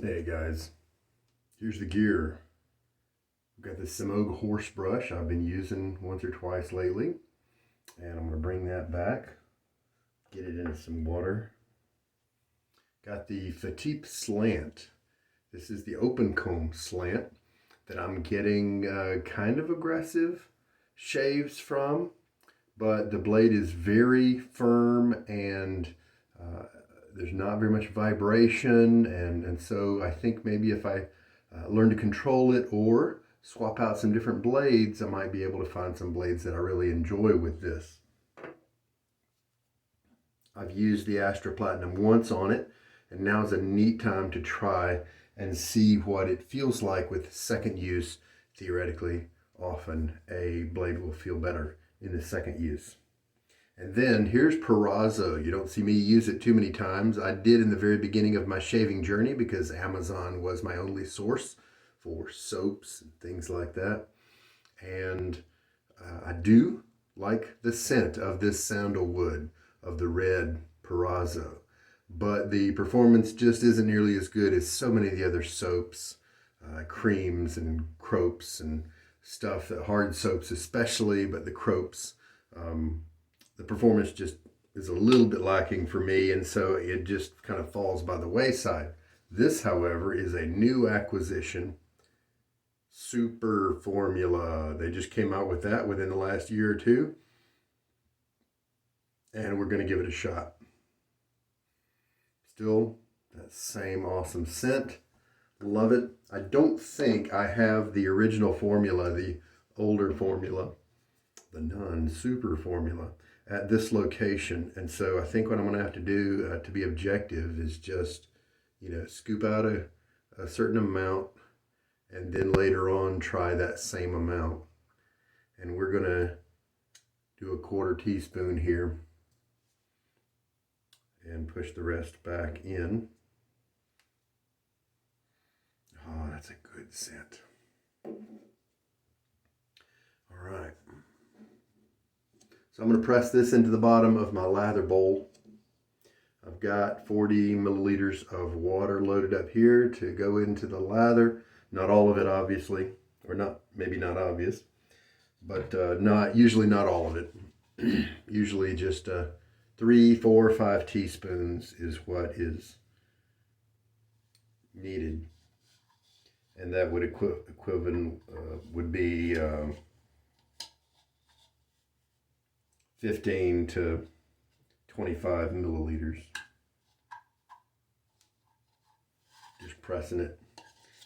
Hey guys, here's the gear. I've got this Simogue horse brush I've been using once or twice lately, and I'm going to bring that back, get it into some water. Got the Fatip Slant. This is the open comb slant that I'm getting kind of aggressive shaves from, but the blade is very firm and there's not very much vibration, and so I think maybe if I learn to control it or swap out some different blades, I might be able to find some blades that I really enjoy with this. I've used the Astra Platinum once on it, and now is a neat time to try and see what it feels like with second use. Theoretically, often a blade will feel better in the second use. And then here's Proraso. You don't see me use it too many times. I did in the very beginning of my shaving journey because Amazon was my only source for soaps and things like that. And I do like the scent of this sandalwood, of the red Proraso. But the performance just isn't nearly as good as so many of the other soaps, creams and cropes and stuff, that hard soaps especially, but the cropes. The performance just is a little bit lacking for me, and so it just kind of falls by the wayside. This, however, is a new acquisition, super formula. They just came out with that within the last year or two, and we're going to give it a shot. Still that same awesome scent. Love it. I don't think I have the original formula, the older formula, the non-super formula, at this location. And so I think what I'm going to have to do to be objective is just, scoop out a certain amount and then later on try that same amount. And we're going to do a quarter teaspoon here and push the rest back in. Oh, that's a good scent. All right. So I'm going to press this into the bottom of my lather bowl. I've got 40 milliliters of water loaded up here to go into the lather. Not all of it, obviously, or not, maybe not obvious, but usually not all of it. Usually just 3, 4, 5 teaspoons is what is needed. And that would equivalent would be 15 to 25 milliliters. Just pressing it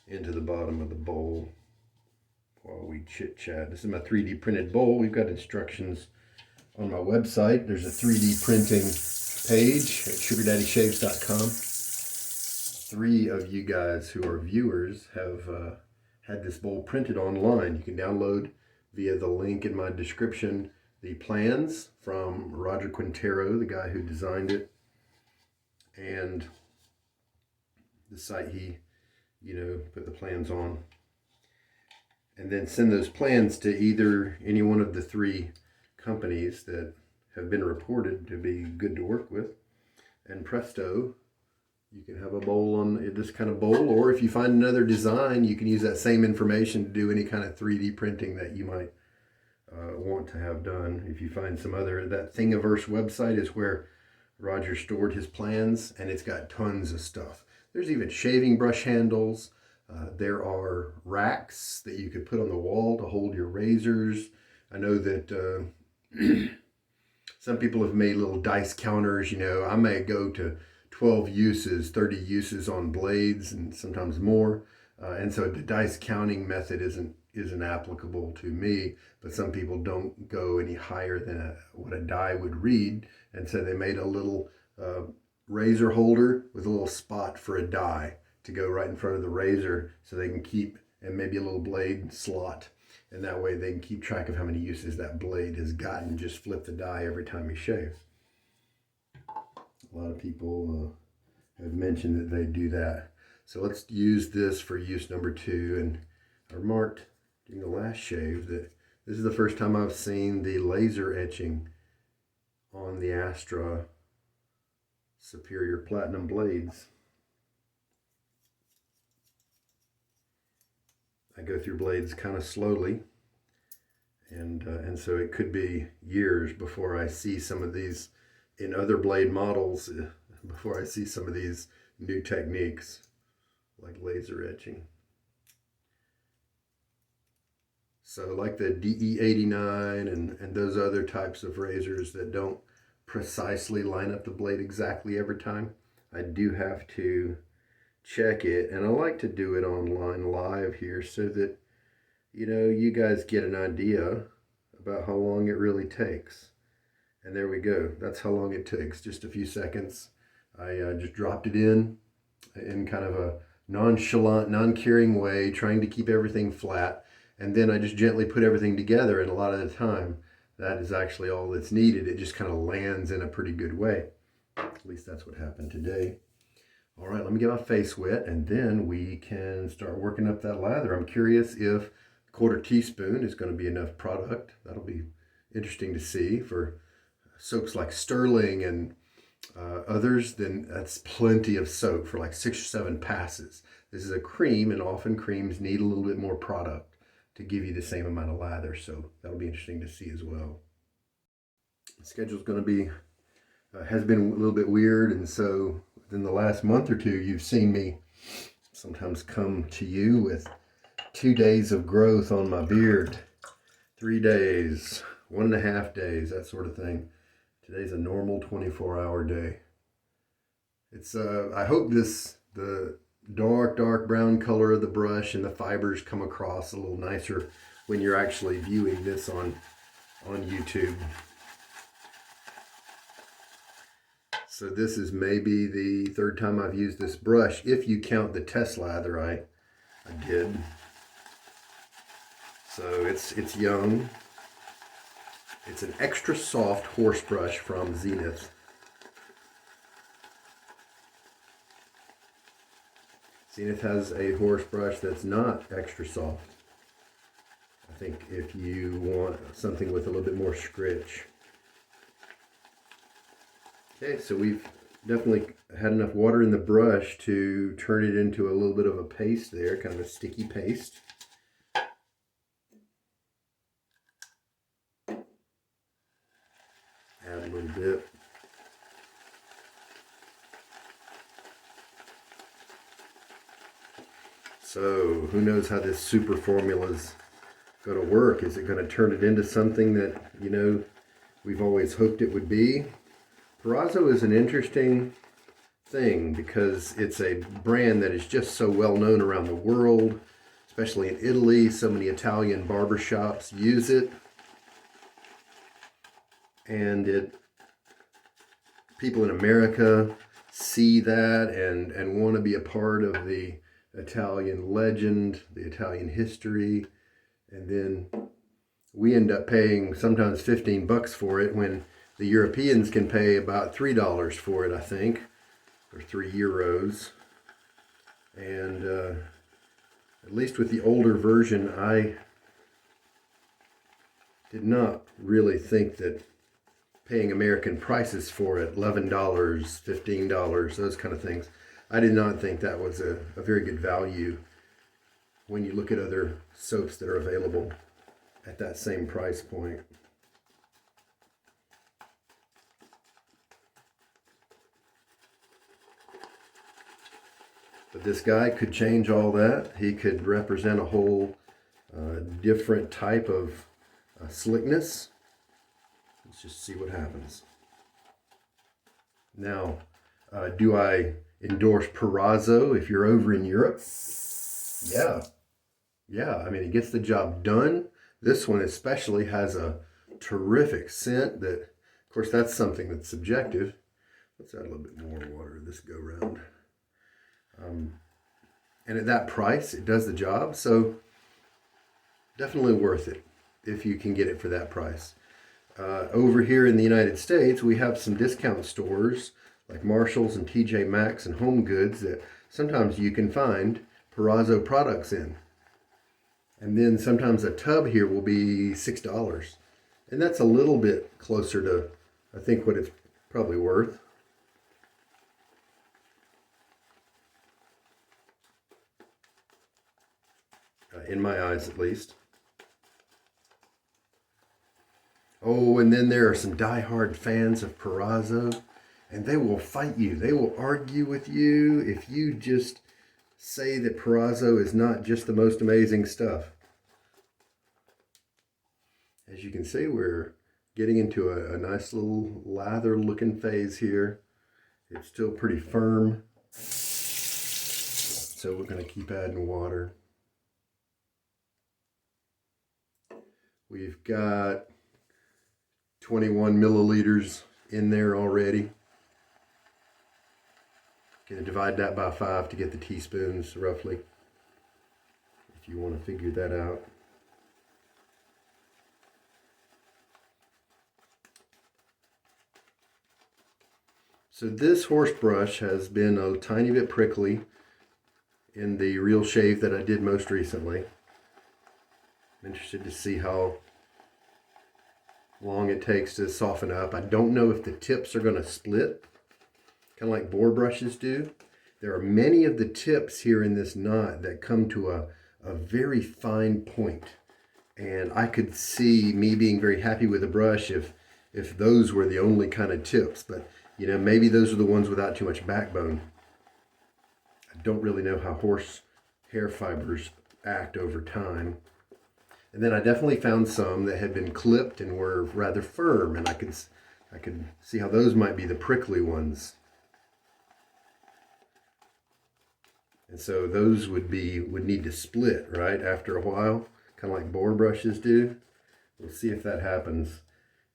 into the bottom of the bowl while we chit chat. This is my 3D printed bowl. We've got instructions on my website. There's a 3D printing page at sugardaddyshaves.com. 3 of you guys who are viewers have had this bowl printed online. You can download via the link in my description the plans from Roger Quintero, the guy who designed it, and the site he, put the plans on. And then send those plans to either any one of the 3 companies that have been reported to be good to work with. And presto, you can have a bowl on this kind of bowl, or if you find another design, you can use that same information to do any kind of 3D printing that you might want to have done. If you find some other, that Thingiverse website is where Roger stored his plans, and it's got tons of stuff. There's even shaving brush handles. There are racks that you could put on the wall to hold your razors. I know that some people have made little dice counters. I may go to 12 uses, 30 uses on blades, and sometimes more. And so the dice counting method isn't applicable to me, but some people don't go any higher than what a die would read. And so they made a little razor holder with a little spot for a die to go right in front of the razor so they can keep, and maybe a little blade slot. And that way they can keep track of how many uses that blade has gotten. Just flip the die every time you shave. A lot of people have mentioned that they do that. So let's use this for use number 2. And I remarked during the last shave that this is the first time I've seen the laser etching on the Astra Superior Platinum blades. I go through blades kind of slowly, and so it could be years before I see some of these in other blade models, before I see some of these new techniques like laser etching. So like the DE89 and those other types of razors that don't precisely line up the blade exactly every time, I do have to check it, and I like to do it online live here so that you guys get an idea about how long it really takes. And there we go. That's how long it takes. Just a few seconds. I just dropped it in kind of a nonchalant, non-caring way, trying to keep everything flat. And then I just gently put everything together, and a lot of the time, that is actually all that's needed. It just kind of lands in a pretty good way. At least that's what happened today. All right, let me get my face wet, and then we can start working up that lather. I'm curious if a 1/4 teaspoon is going to be enough product. That'll be interesting to see. For soaps like Sterling and others, then that's plenty of soap for like 6 or 7 passes. This is a cream, and often creams need a little bit more product to give you the same amount of lather, so that'll be interesting to see as well. The schedule's going to be, has been a little bit weird, and so within the last month or two, you've seen me sometimes come to you with 2 days of growth on my beard, 3 days, 1.5 days, that sort of thing. Today's a normal 24-hour day. It's I hope the dark brown color of the brush and the fibers come across a little nicer when you're actually viewing this on YouTube. So this is maybe the 3rd time I've used this brush, if you count the test lather I did. So it's young. It's an extra soft horse brush from Zenith. Zenith has a horse brush that's not extra soft. I think if you want something with a little bit more scritch. Okay, so we've definitely had enough water in the brush to turn it into a little bit of a paste there, kind of a sticky paste. Add a little bit. So who knows how this super formula is going to work? Is it going to turn it into something that, we've always hoped it would be? Proraso is an interesting thing because it's a brand that is just so well known around the world, especially in Italy. So many Italian barbershops use it. And people in America see that and want to be a part of the Italian legend, the Italian history, and then we end up paying sometimes $15 for it when the Europeans can pay about $3 for it, I think, or €3. And at least with the older version, I did not really think that paying American prices for it, $11, $15, those kind of things, I did not think that was a very good value when you look at other soaps that are available at that same price point. But this guy could change all that. He could represent a whole different type of slickness. Let's just see what happens. Now, do I endorse Proraso if you're over in Europe? Yeah, I mean, it gets the job done. This one especially has a terrific scent that, of course, that's something that's subjective. Let's add a little bit more water this go round. And at that price, it does the job. So definitely worth it if you can get it for that price. Over here in the United States, we have some discount stores like Marshall's and TJ Maxx and Home Goods that sometimes you can find Proraso products in. And then sometimes a tub here will be $6. And that's a little bit closer to, I think, what it's probably worth. in my eyes at least. Oh, and then there are some diehard fans of Proraso, and they will fight you. They will argue with you if you just say that Proraso is not just the most amazing stuff. As you can see, we're getting into a nice little lather looking phase here. It's still pretty firm, so we're going to keep adding water. We've got 21 milliliters in there already. Going to divide that by 5 to get the teaspoons roughly, if you want to figure that out. So this horse brush has been a tiny bit prickly in the real shave that I did most recently. I'm interested to see how long it takes to soften up. I don't know if the tips are going to split, kind of like boar brushes do. There are many of the tips here in this knot that come to a very fine point. And I could see me being very happy with a brush if those were the only kind of tips. But, you know, maybe those are the ones without too much backbone. I don't really know how horse hair fibers act over time. And then I definitely found some that had been clipped and were rather firm, and I could see how those might be the prickly ones. And so those would need to split, right, after a while, kind of like boar brushes do. We'll see if that happens.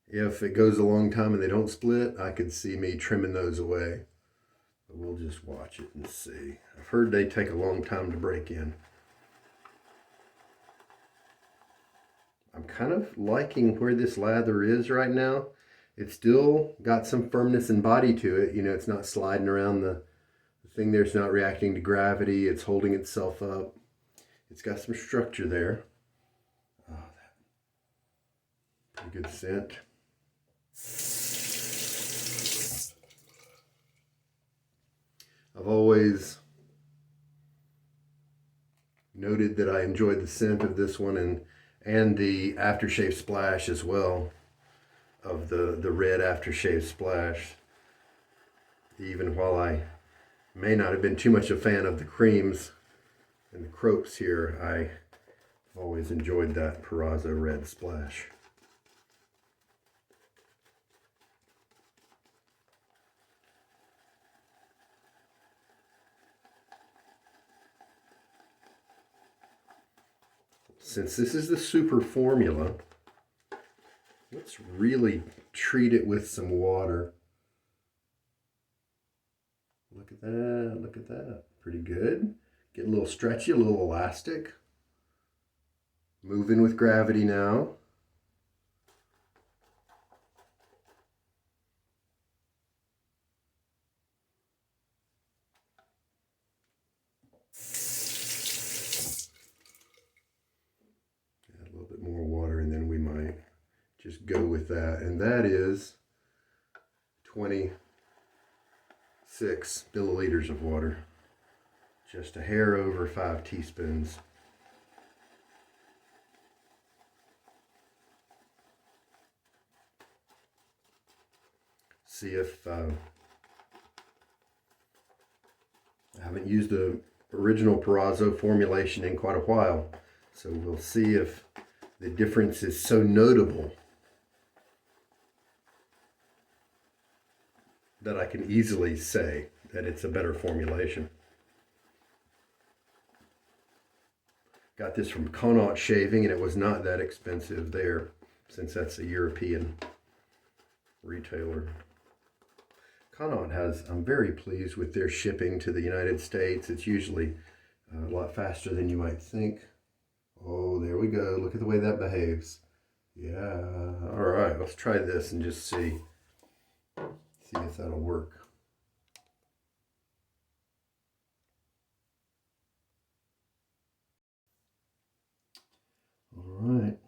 If it goes a long time and they don't split, I could see me trimming those away. But we'll just watch it and see. I've heard they take a long time to break in. I'm kind of liking where this lather is right now. It's still got some firmness and body to it. You know, it's not sliding around the thing there. It's not reacting to gravity. It's holding itself up. It's got some structure there. Oh, pretty good scent. I've always noted that I enjoyed the scent of this one and the aftershave splash as well, of the red aftershave splash. Even while I may not have been too much a fan of the creams and the croaks here, I've always enjoyed that Proraso red splash. Since this is the super formula, let's really treat it with some water. Look at that, look at that. Pretty good. Get a little stretchy, a little elastic. Moving with gravity now. More water, and then we might just go with that, and that is 26 milliliters of water, just a hair over 5 teaspoons. See if I haven't used the original Proraso formulation in quite a while, so we'll see if the difference is so notable that I can easily say that it's a better formulation. Got this from Connaught Shaving, and it was not that expensive there, since that's a European retailer. Connaught I'm very pleased with their shipping to the United States. It's usually a lot faster than you might think. Oh, there we go. Look at the way that behaves. Yeah. All right, let's try this and just see if that'll work. All right.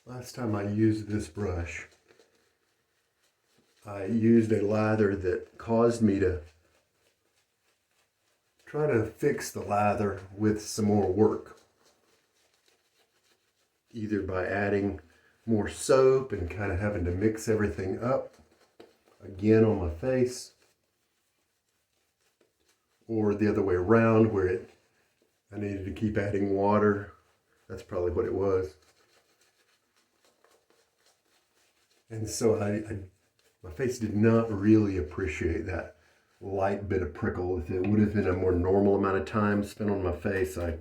Last time I used this brush, I used a lather that caused me to try to fix the lather with some more work. Either by adding more soap and kind of having to mix everything up again on my face, or the other way around where I needed to keep adding water. That's probably what it was. And so my face did not really appreciate that light bit of prickle. If it would have been a more normal amount of time spent on my face, I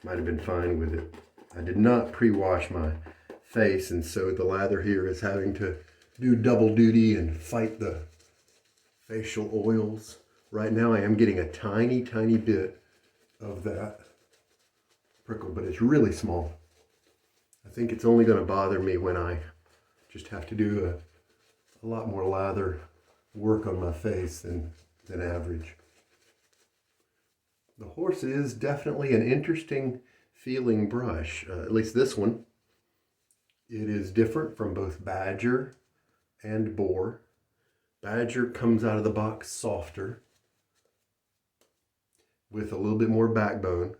might have been fine with it. I did not pre-wash my face, and so the lather here is having to do double duty and fight the facial oils. Right now I am getting a tiny, tiny bit of that prickle, but it's really small. I think it's only going to bother me when I just have to do a lot more lather work on my face than average. The horse is definitely an interesting feeling brush, at least this one. It is different from both Badger and Boar. Badger comes out of the box softer with a little bit more backbone.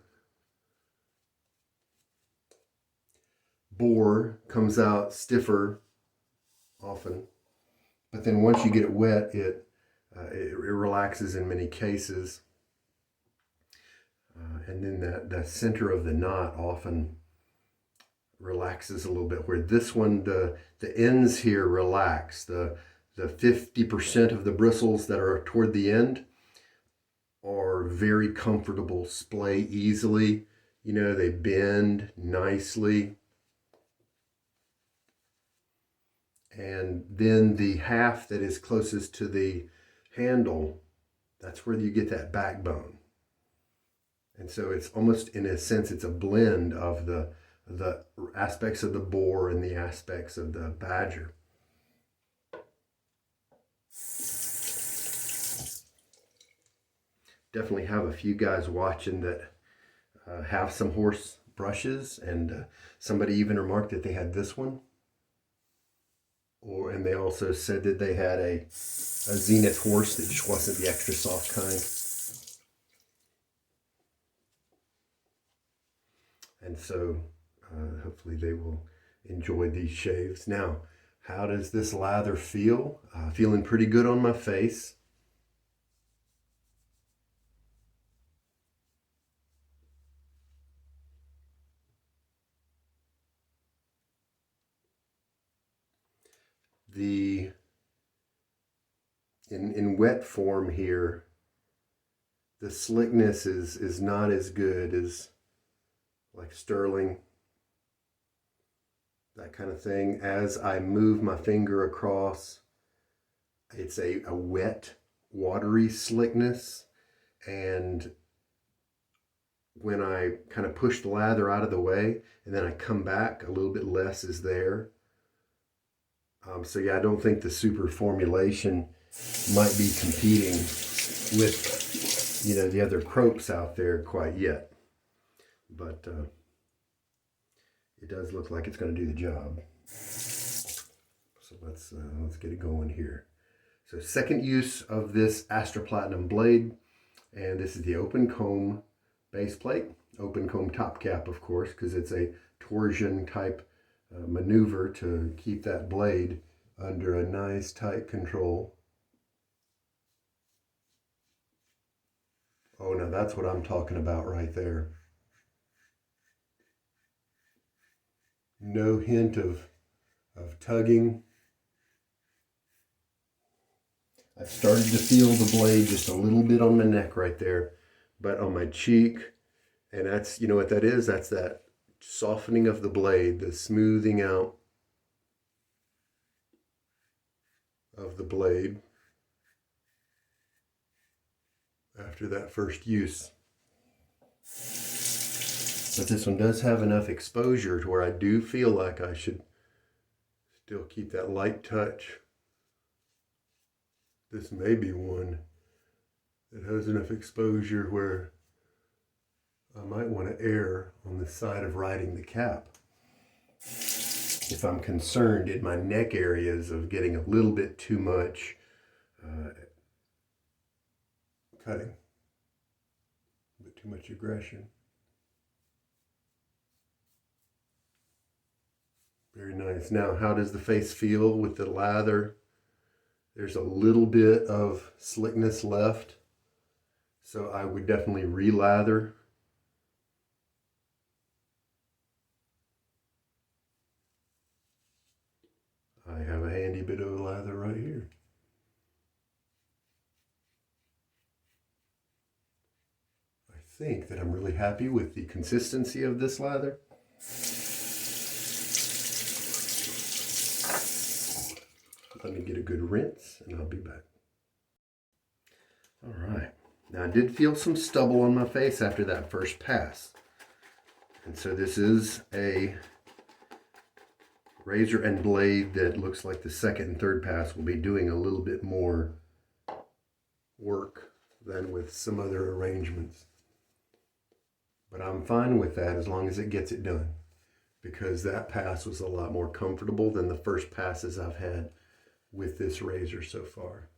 Boar comes out stiffer often, but then once you get it wet, it relaxes in many cases. And then that center of the knot often relaxes a little bit, where this one, the ends here relax. The 50% of the bristles that are toward the end are very comfortable, splay easily. You know, they bend nicely. And then the half that is closest to the handle, that's where you get that backbone. And so it's almost, in a sense, it's a blend of the aspects of the Boar and the aspects of the Badger. Definitely have a few guys watching that have some horse brushes, and somebody even remarked that they had this one. And they also said that they had a Zenith horse that just wasn't the extra soft kind. And so hopefully they will enjoy these shaves. Now, how does this lather feel? Feeling pretty good on my face. In wet form here, the slickness is not as good as like sterling, that kind of thing. As I move my finger across, it's a wet, watery slickness. And when I kind of push the lather out of the way and then I come back, a little bit less is there. So yeah, I don't think the super formulation might be competing with, you know, the other croaks out there quite yet. But it does look like it's going to do the job. So let's get it going here. So second use of this Astra Platinum blade, and this is the open comb base plate, open comb top cap, of course, because it's a torsion type maneuver to keep that blade under a nice tight control. Oh, now that's what I'm talking about right there. No hint of tugging. I've started to feel the blade just a little bit on my neck right there, but on my cheek, and that's, you know what that is? That's that softening of the blade, the smoothing out of the blade after that first use. But this one does have enough exposure to where I do feel like I should still keep that light touch. This may be one that has enough exposure where I might want to err on the side of riding the cap. if I'm concerned in my neck areas of getting a little bit too much cutting, a bit too much aggression. Very nice. Now, how does the face feel with the lather? There's a little bit of slickness left, so I would definitely re-lather. I have a handy bit of lather right here. I think that I'm really happy with the consistency of this lather. Let me get a good rinse and I'll be back. All right. Now I did feel some stubble on my face after that first pass. And so this is a razor and blade that looks like the second and third pass will be doing a little bit more work than with some other arrangements. But I'm fine with that as long as it gets it done, because that pass was a lot more comfortable than the first passes I've had with this razor so far.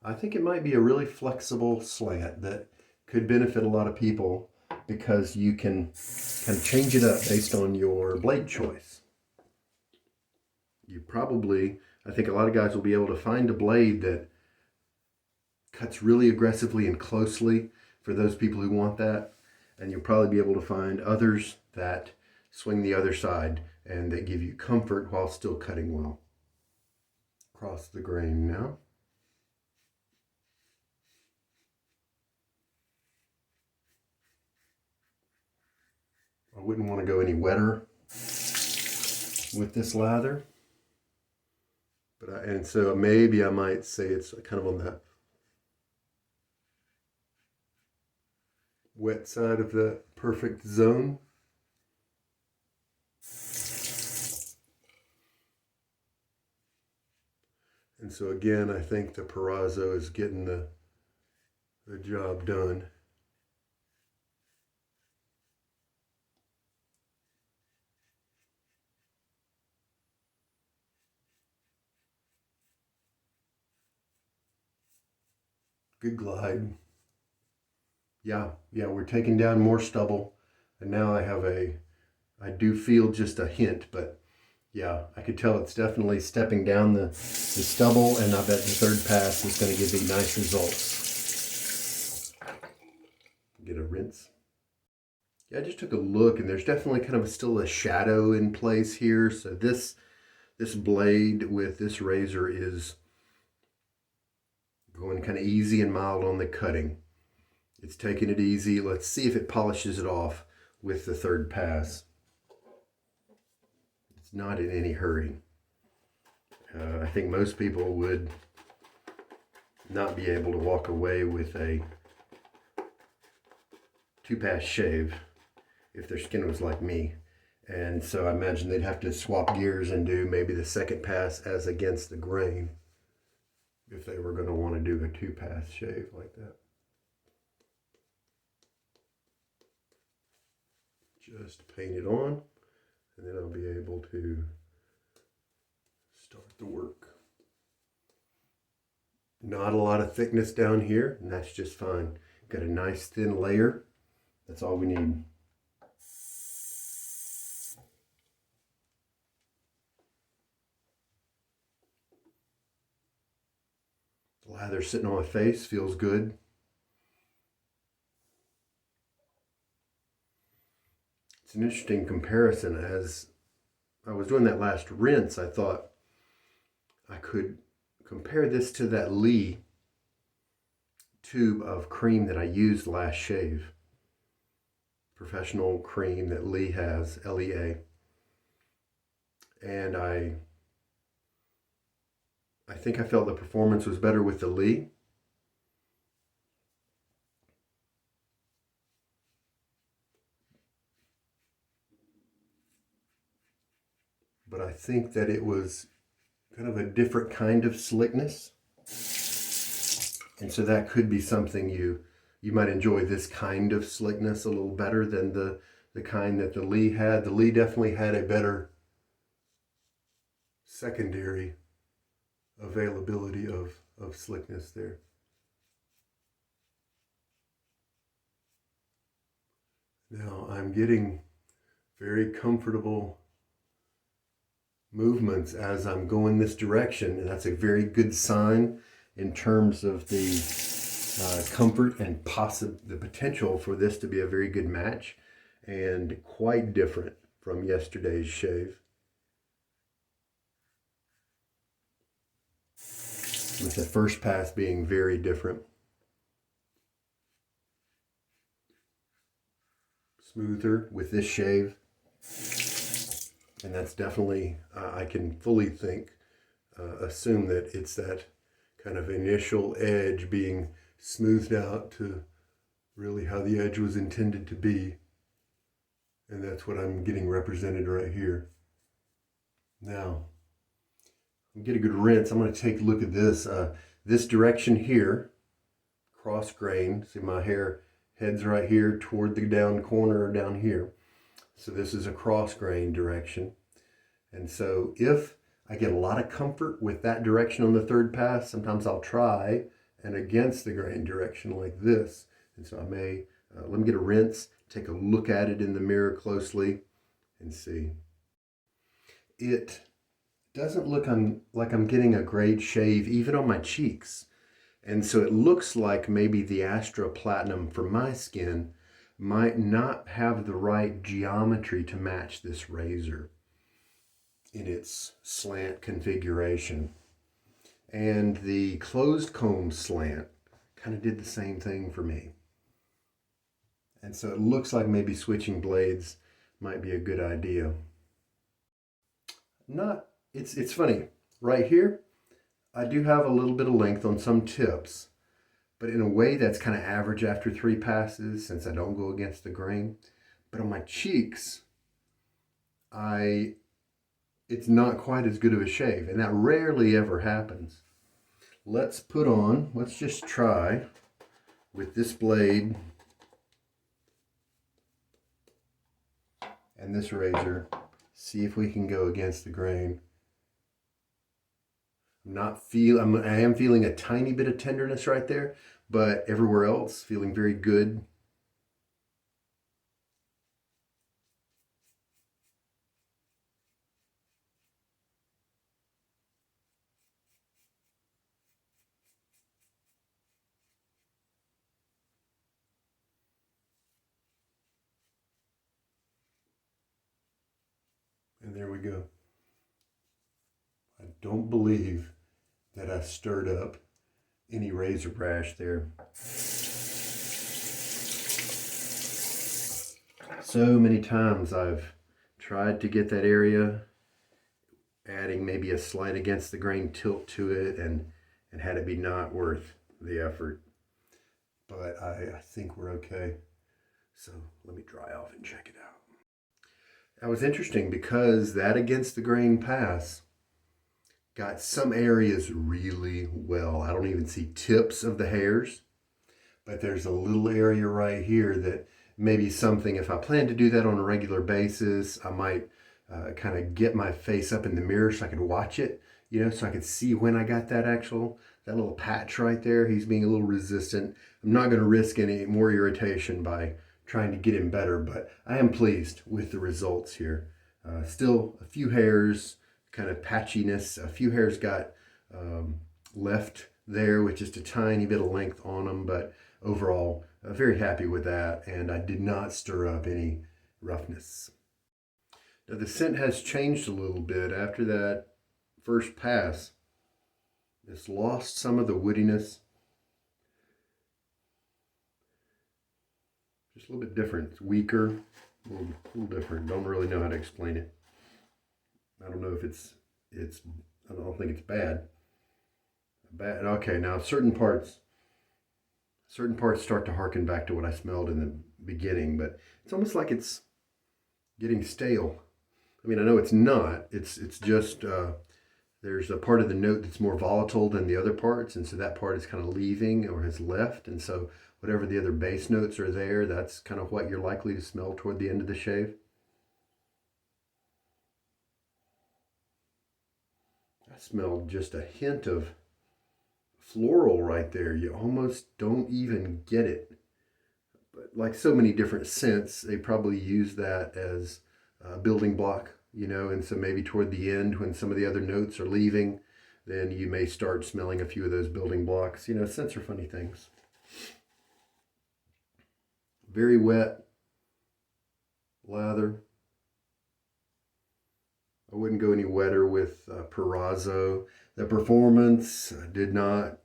I think it might be a really flexible slant that could benefit a lot of people because you can kind of change it up based on your blade choice. You probably, I think a lot of guys will be able to find a blade that cuts really aggressively and closely for those people who want that. And you'll probably be able to find others that swing the other side and that give you comfort while still cutting well. Across the grain now. I wouldn't want to go any wetter with this lather. And so maybe I might say it's kind of on the wet side of the perfect zone. And so again, I think the Proraso is getting the job done. Good glide. Yeah, we're taking down more stubble. And now I do feel just a hint, but yeah, I could tell it's definitely stepping down the stubble, and I bet the third pass is going to give me nice results. Get a rinse. Yeah, I just took a look, and there's definitely kind of still a shadow in place here. So this blade with this razor is going kind of easy and mild on the cutting. It's taking it easy. Let's see if it polishes it off with the third pass. It's not in any hurry. I think most people would not be able to walk away with a 2-pass shave if their skin was like me. And so I imagine they'd have to swap gears and do maybe the second pass as against the grain if they were going to want to do a 2-pass shave like that. Just paint it on, and then I'll be able to start the work. Not a lot of thickness down here, and that's just fine. Got a nice thin layer. That's all we need. The lather sitting on my face feels good. It's an interesting comparison. As I was doing that last rinse, I thought I could compare this to that Lee tube of cream that I used last shave. Professional cream that Lee has, LEA. And I think I felt the performance was better with the Lee. But I think that it was kind of a different kind of slickness. And so that could be something you might enjoy, this kind of slickness a little better than the kind that the Lee had. The Lee definitely had a better secondary availability of slickness there. Now I'm getting very comfortable movements as I'm going this direction, and that's a very good sign in terms of the comfort and the potential for this to be a very good match, and quite different from yesterday's shave. With the first pass being very different. Smoother with this shave. And that's definitely, I can fully assume that it's that kind of initial edge being smoothed out to really how the edge was intended to be. And that's what I'm getting represented right here. Now, get a good rinse. I'm going to take a look at this. This direction here, cross grain. See, my hair heads right here toward the down corner down here. So this is a cross grain direction. And so if I get a lot of comfort with that direction on the third pass, sometimes I'll try and against the grain direction like this. And so I may, let me get a rinse, take a look at it in the mirror closely and see. It doesn't look like I'm getting a great shave even on my cheeks. And so it looks like maybe the Astra Platinum for my skin might not have the right geometry to match this razor in its slant configuration. And the closed comb slant kind of did the same thing for me. And so it looks like maybe switching blades might be a good idea. It's funny, right here, I do have a little bit of length on some tips, but in a way that's kind of average after 3 passes since I don't go against the grain. But on my cheeks, it's not quite as good of a shave, and that rarely ever happens. Let's just try with this blade and this razor, see if we can go against the grain. I am feeling a tiny bit of tenderness right there, but everywhere else feeling very good. And there we go. I don't believe that I stirred up any razor brash there. So many times I've tried to get that area, adding maybe a slight against the grain tilt to it, and had it be not worth the effort. But I think we're okay. So let me dry off and check it out. That was interesting because that against the grain pass got some areas really well. I don't even see tips of the hairs, but there's a little area right here that maybe something, if I plan to do that on a regular basis, I might kind of get my face up in the mirror so I could watch it, so I could see when I got that little patch right there. He's being a little resistant. I'm not going to risk any more irritation by trying to get him better, but I am pleased with the results here. Still a few hairs, kind of patchiness. A few hairs got left there with just a tiny bit of length on them, but overall, very happy with that, and I did not stir up any roughness. Now the scent has changed a little bit after that first pass. It's lost some of the woodiness. Just a little bit different. It's weaker, a little different. Don't really know how to explain it. I don't know if I don't think it's bad. Okay, now certain parts start to harken back to what I smelled in the beginning, but it's almost like it's getting stale. I mean, I know it's not. It's just, there's a part of the note that's more volatile than the other parts, and so that part is kind of leaving or has left, and so whatever the other base notes are there, that's kind of what you're likely to smell toward the end of the shave. I smelled just a hint of floral right there. You almost don't even get it. But like so many different scents, they probably use that as a building block, you know, and so maybe toward the end when some of the other notes are leaving, then you may start smelling a few of those building blocks. You know, scents are funny things. Very wet lather. I wouldn't go any wetter with Proraso. The performance did not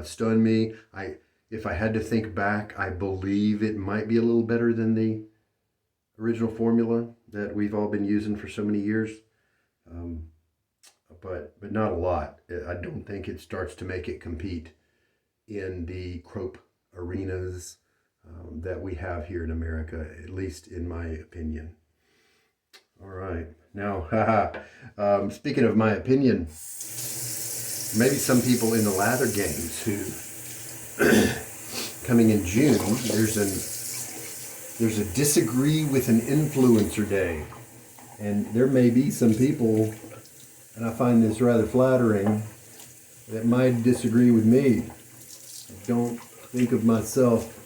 stun me. If I had to think back, I believe it might be a little better than the original formula that we've all been using for so many years, but not a lot. I don't think it starts to make it compete in the crope arenas that we have here in America, at least in my opinion. All right. Now, speaking of my opinion, maybe some people in the lather games who, coming in June, there's a disagree with an influencer day. And there may be some people, and I find this rather flattering, that might disagree with me. I don't think of myself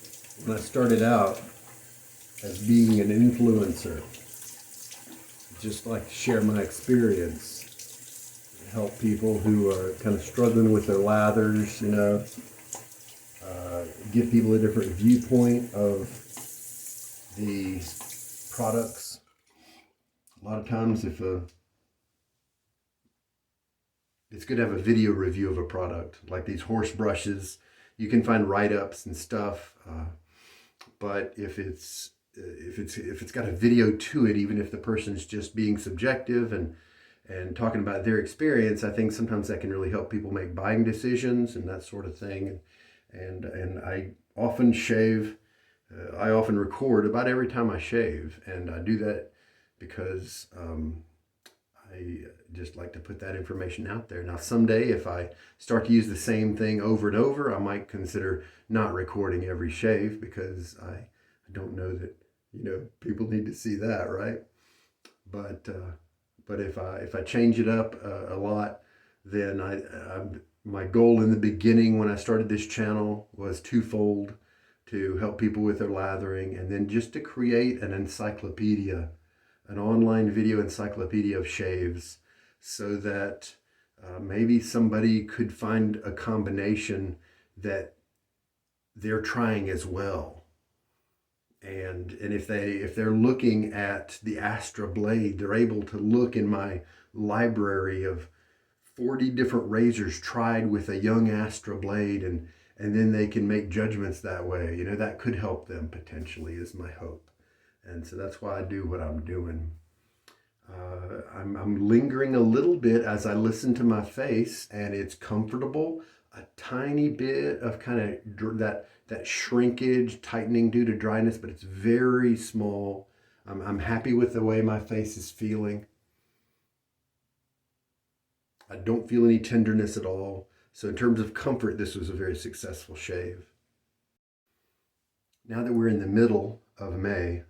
when I started out as being an influencer. Just like to share my experience, help people who are kind of struggling with their lathers, you know, give people a different viewpoint of the products. A lot of times it's good to have a video review of a product, like these horse brushes. You can find write-ups and stuff, but if it's got a video to it, even if the person's just being subjective and talking about their experience, I think sometimes that can really help people make buying decisions and that sort of thing. And I often shave. I often record about every time I shave, and I do that because I just like to put that information out there. Now, someday, if I start to use the same thing over and over, I might consider not recording every shave, because I don't know that, you know, people need to see that, right? But if I change it up a lot, then my goal in the beginning when I started this channel was twofold: to help people with their lathering, and then just to create an encyclopedia, an online video encyclopedia of shaves, so that maybe somebody could find a combination that they're trying as well. And if they're looking at the Astra blade, they're able to look in my library of 40 different razors tried with a young Astra blade, and then they can make judgments that way. You know, that could help them potentially, is my hope. And so that's why I do what I'm doing. I'm lingering a little bit as I listen to my face, and it's comfortable. A tiny bit of kind of that shrinkage, tightening due to dryness, but it's very small. I'm happy with the way my face is feeling. I don't feel any tenderness at all. So in terms of comfort, this was a very successful shave. Now that we're in the middle of May,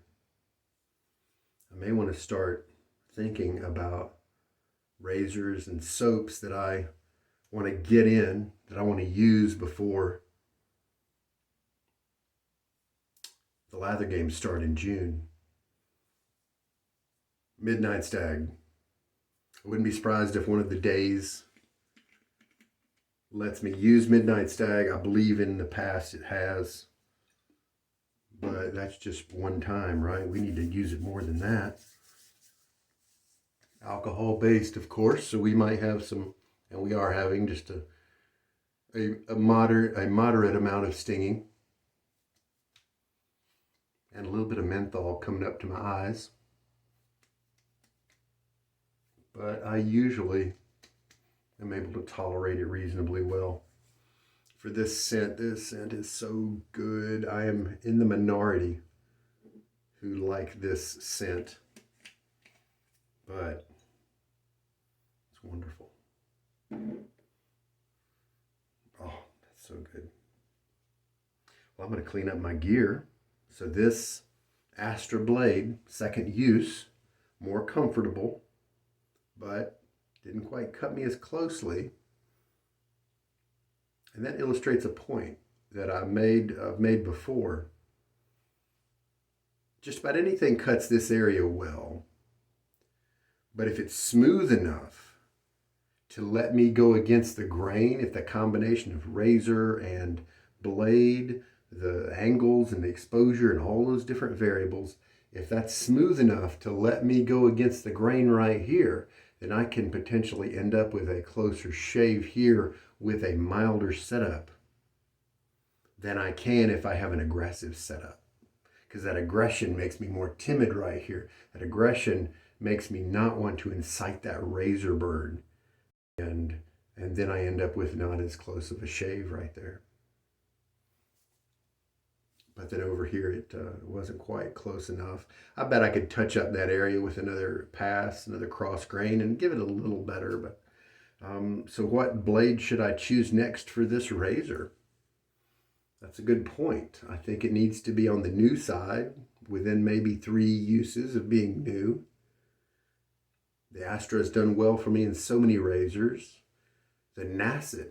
I may want to start thinking about razors and soaps that I want to get in, that I want to use before the lather games start in June. Midnight Stag. I wouldn't be surprised if one of the days lets me use Midnight Stag. I believe in the past it has, but that's just one time, right? We need to use it more than that. Alcohol based, of course, so we might have some, and we are having just a moderate amount of stinging, and a little bit of menthol coming up to my eyes. But I usually am able to tolerate it reasonably well. For this scent is so good. I am in the minority who like this scent, but it's wonderful. Oh, that's so good. Well, I'm going to clean up my gear. So this Astra blade, second use, more comfortable, but Didn't quite cut me as closely. And that illustrates a point that I've made before. Just about anything cuts this area well, but if it's smooth enough to let me go against the grain, if the combination of razor and blade, the angles and the exposure and all those different variables, if that's smooth enough to let me go against the grain right here, then I can potentially end up with a closer shave here with a milder setup than I can if I have an aggressive setup. Because that aggression makes me more timid right here. That aggression makes me not want to incite that razor burn. And then I end up with not as close of a shave right there. But then over here, it wasn't quite close enough. I bet I could touch up that area with another pass, another cross grain, and give it a little better. But so what blade should I choose next for this razor? That's a good point. I think it needs to be on the new side, within maybe 3 uses of being new. The Astra has done well for me in so many razors. The Nasset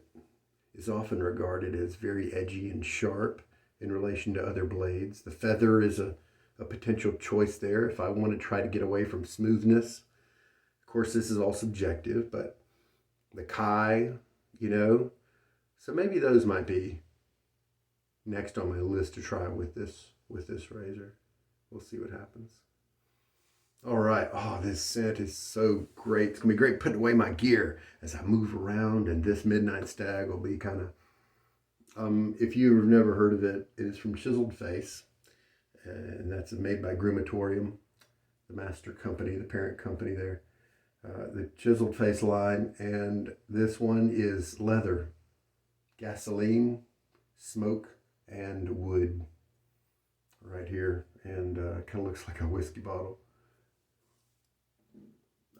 is often regarded as very edgy and sharp in relation to other blades. The Feather is a potential choice there if I want to try to get away from smoothness. Of course, this is all subjective, but the Kai, you know, so maybe those might be next on my list to try with this razor. We'll see what happens. All right. Oh, this scent is so great. It's gonna be great putting away my gear as I move around, and this Midnight Stag will be kind of if you've never heard of it, it is from Chiseled Face, and that's made by Grumatorium, the master company, the parent company there. The Chiseled Face line, and this one is leather, gasoline, smoke, and wood right here, and kind of looks like a whiskey bottle.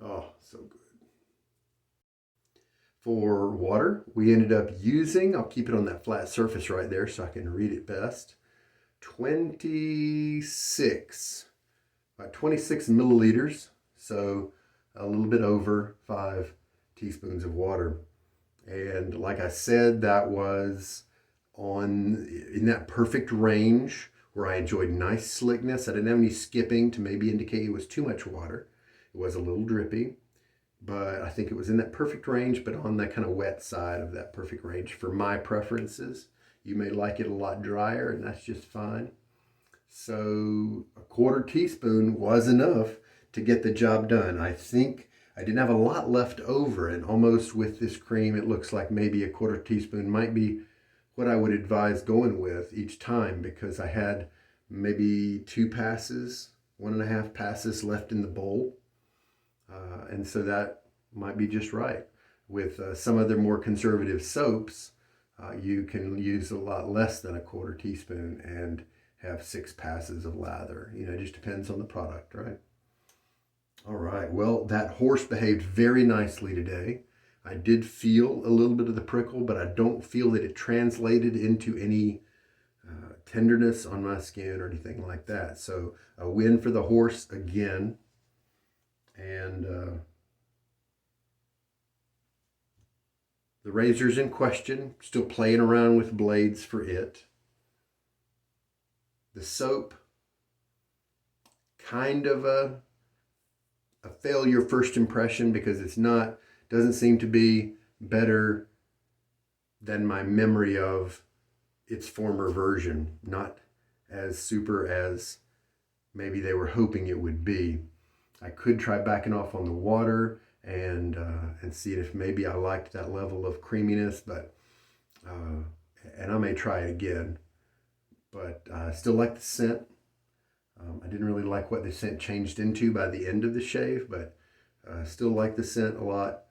Oh, so good. For water, we ended up using, I'll keep it on that flat surface right there so I can read it best, 26 milliliters, so a little bit over 5 teaspoons of water. And like I said, that was in that perfect range where I enjoyed nice slickness. I didn't have any skipping to maybe indicate it was too much water. It was a little drippy, but I think it was in that perfect range, but on that kind of wet side of that perfect range for my preferences. You may like it a lot drier, and that's just fine. So a 1/4 teaspoon was enough to get the job done. I think I didn't have a lot left over, and almost with this cream, it looks like maybe a 1/4 teaspoon might be what I would advise going with each time, because I had maybe 2 passes, 1.5 passes left in the bowl. And so that might be just right. With some other more conservative soaps, you can use a lot less than a 1/4 teaspoon and have 6 passes of lather. You know, it just depends on the product, right? All right, well, that horse behaved very nicely today. I did feel a little bit of the prickle, but I don't feel that it translated into any tenderness on my skin or anything like that. So a win for the horse again. And the razor's in question, still playing around with blades for it. The soap, kind of a failure first impression, because doesn't seem to be better than my memory of its former version. Not as super as maybe they were hoping it would be. I could try backing off on the water and see if maybe I liked that level of creaminess, but and I may try it again. But I still like the scent. I didn't really like what the scent changed into by the end of the shave, but still like the scent a lot.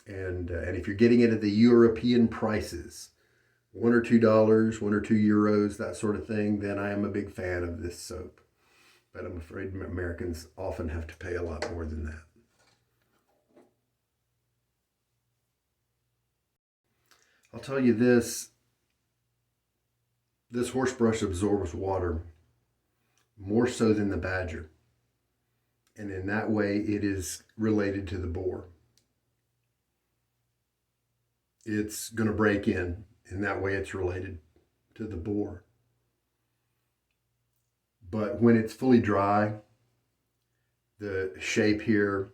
And if you're getting it at the European prices, $1 or $2, €1 or €2, that sort of thing, then I am a big fan of this soap. But I'm afraid Americans often have to pay a lot more than that. I'll tell you this horse brush absorbs water more so than the Badger. And in that way, it is related to the boar. it's going to break in, and that way it's related to the bore. But when it's fully dry, the shape here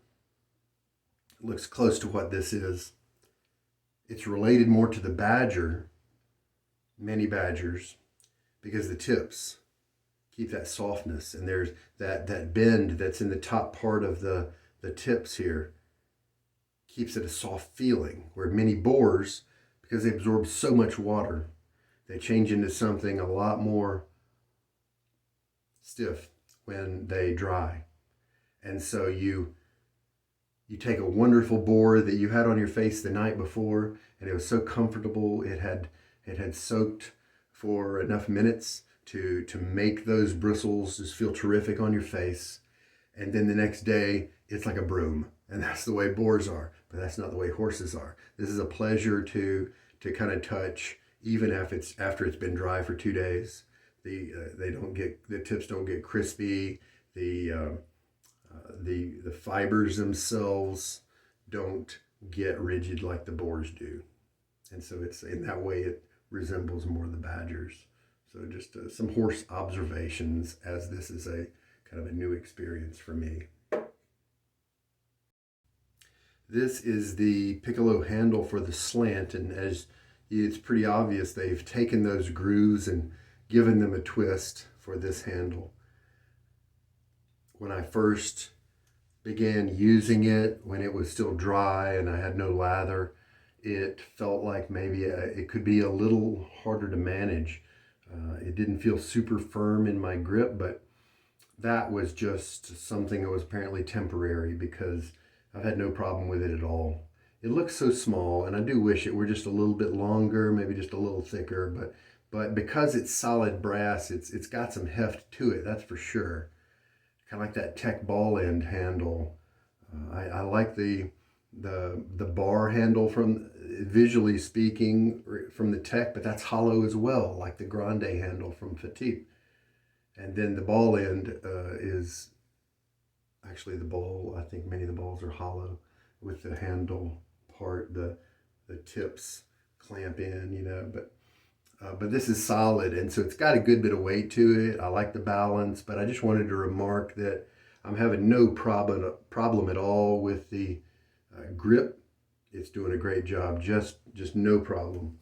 looks close to what this is. It's related more to the badger, many badgers, because the tips keep that softness, and there's that bend that's in the top part of the tips here keeps it a soft feeling, where many boars, because they absorb so much water, they change into something a lot more stiff when they dry. And so you take a wonderful boar that you had on your face the night before, and it was so comfortable, it had soaked for enough minutes to make those bristles just feel terrific on your face. And then the next day, it's like a broom. And that's the way boars are, but that's not the way horses are. This is a pleasure to kind of touch, even if it's after it's been dry for 2 days. The tips don't get crispy. The fibers themselves don't get rigid like the boars do. And so it's in that way it resembles more the badgers. So just some horse observations, as this is a kind of a new experience for me. This is the piccolo handle for the slant, and as it's pretty obvious, they've taken those grooves and given them a twist for this handle. When I first began using it, when it was still dry and I had no lather, it felt like maybe it could be a little harder to manage. It didn't feel super firm in my grip, but that was just something that was apparently temporary, because I've had no problem with it at all. It looks so small, and I do wish it were just a little bit longer, maybe just a little thicker, but because it's solid brass, it's got some heft to it, that's for sure. Kind of like that Tech ball end handle. I like the bar handle, from visually speaking, from the Tech, but that's hollow as well, like the Grande handle from Fatip. And then the ball end is actually the ball. I think many of the balls are hollow, with the handle part, the tips clamp in, but this is solid, and so it's got a good bit of weight to it. I like the balance, but I just wanted to remark that I'm having no problem at all with the grip. It's doing a great job, just no problem.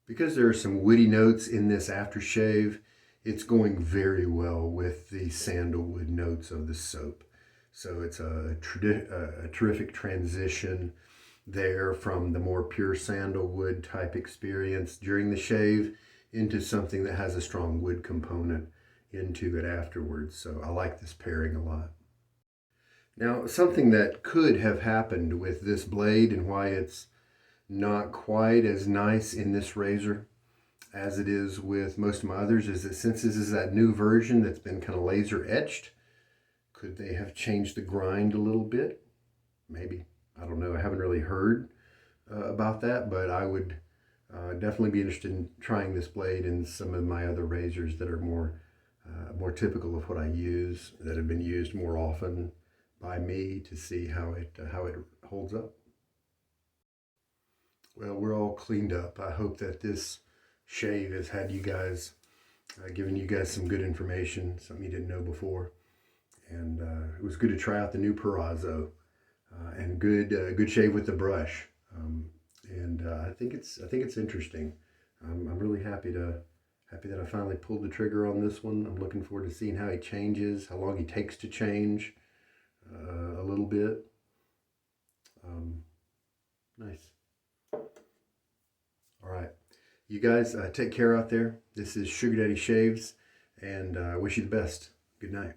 Because there are some woody notes in this aftershave, it's going very well with the sandalwood notes of the soap. So it's a terrific transition there from the more pure sandalwood type experience during the shave into something that has a strong wood component into it afterwards. So I like this pairing a lot. Now, something that could have happened with this blade and why it's not quite as nice in this razor as it is with most of my others is that since this is that new version that's been kind of laser etched, could they have changed the grind a little bit? Maybe. I don't know. I haven't really heard about that, but I would definitely be interested in trying this blade in some of my other razors that are more typical of what I use, that have been used more often by me, to see how it holds up. Well, we're all cleaned up. I hope that this shave has had you guys, given you guys some good information, something you didn't know before. And it was good to try out the new Proraso, and good shave with the brush. I think it's interesting. I'm really happy that I finally pulled the trigger on this one. I'm looking forward to seeing how he changes, how long he takes to change a little bit. Nice. All right. You guys take care out there. This is Sugar Daddy Shaves, and I wish you the best. Good night.